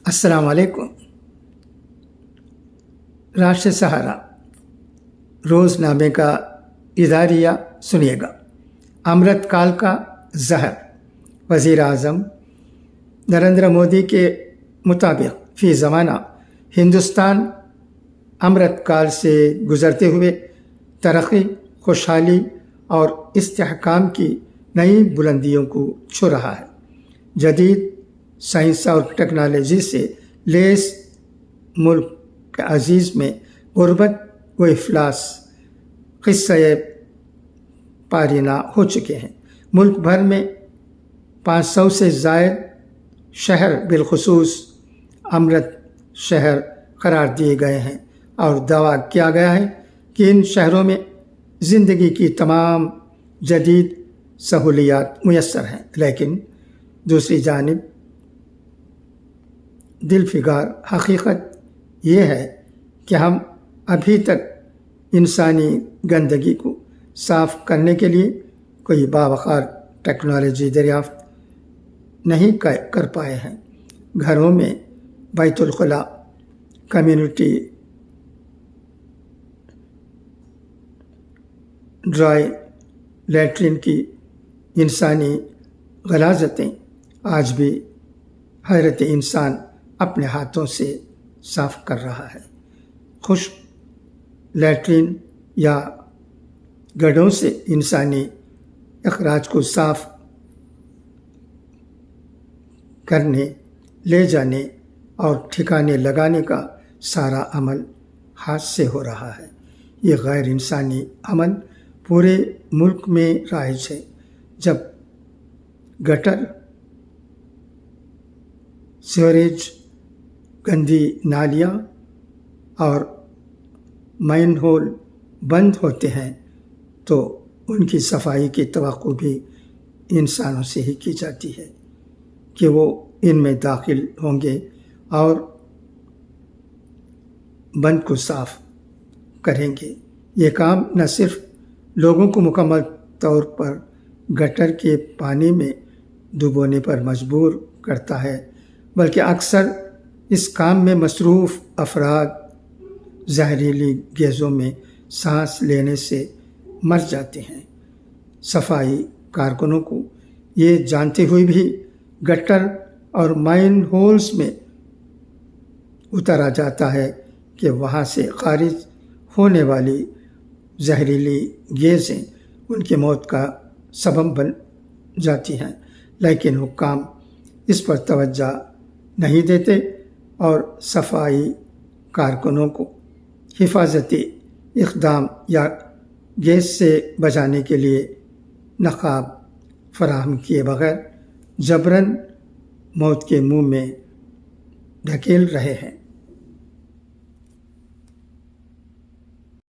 السلام علیکم۔ راشد سہارا روز نامے کا اداریہ سنیے گا۔ امرت کال کا زہر۔ وزیر اعظم نریندر مودی کے مطابق فی زمانہ ہندوستان امرت کال سے گزرتے ہوئے ترقی، خوشحالی اور استحکام کی نئی بلندیوں کو چھو رہا ہے۔ جدید سائنس اور ٹیکنالوجی سے لیس ملک عزیز میں غربت و افلاس قصہ پارینہ ہو چکے ہیں۔ ملک بھر میں 500 سے زائد شہر بالخصوص امرت شہر قرار دیے گئے ہیں، اور دعویٰ کیا گیا ہے کہ ان شہروں میں زندگی کی تمام جدید سہولیات میسر ہیں۔ لیکن دوسری جانب دل فگار حقیقت یہ ہے کہ ہم ابھی تک انسانی گندگی کو صاف کرنے کے لیے کوئی باوقار ٹیکنالوجی دریافت نہیں کر پائے ہیں۔ گھروں میں بیت الخلاء، کمیونٹی ڈرائی لیٹرین کی انسانی غلاظتیں آج بھی حیرت انسان اپنے ہاتھوں سے صاف کر رہا ہے۔ خشک لیٹرین یا گڈھوں سے انسانی اخراج کو صاف کرنے، لے جانے اور ٹھکانے لگانے کا سارا عمل ہاتھ سے ہو رہا ہے۔ یہ غیر انسانی عمل پورے ملک میں رائج ہے۔ جب گٹر، سیوریج، گندی نالیاں اور مین ہول بند ہوتے ہیں تو ان کی صفائی کی توقع بھی انسانوں سے ہی کی جاتی ہے کہ وہ ان میں داخل ہوں گے اور بند کو صاف کریں گے۔ یہ کام نہ صرف لوگوں کو مکمل طور پر گٹر کے پانی میں ڈبونے پر مجبور کرتا ہے، بلکہ اکثر اس کام میں مصروف افراد زہریلی گیسوں میں سانس لینے سے مر جاتے ہیں۔ صفائی کارکنوں کو یہ جانتے ہوئے بھی گٹر اور مائن ہولز میں اتارا جاتا ہے کہ وہاں سے خارج ہونے والی زہریلی گیسیں ان کی موت کا سبب بن جاتی ہیں، لیکن حکام اس پر توجہ نہیں دیتے اور صفائی کارکنوں کو حفاظتی اقدام یا گیس سے بچانے کے لیے نقاب فراہم کیے بغیر جبراً موت کے منہ میں دھکیل رہے ہیں۔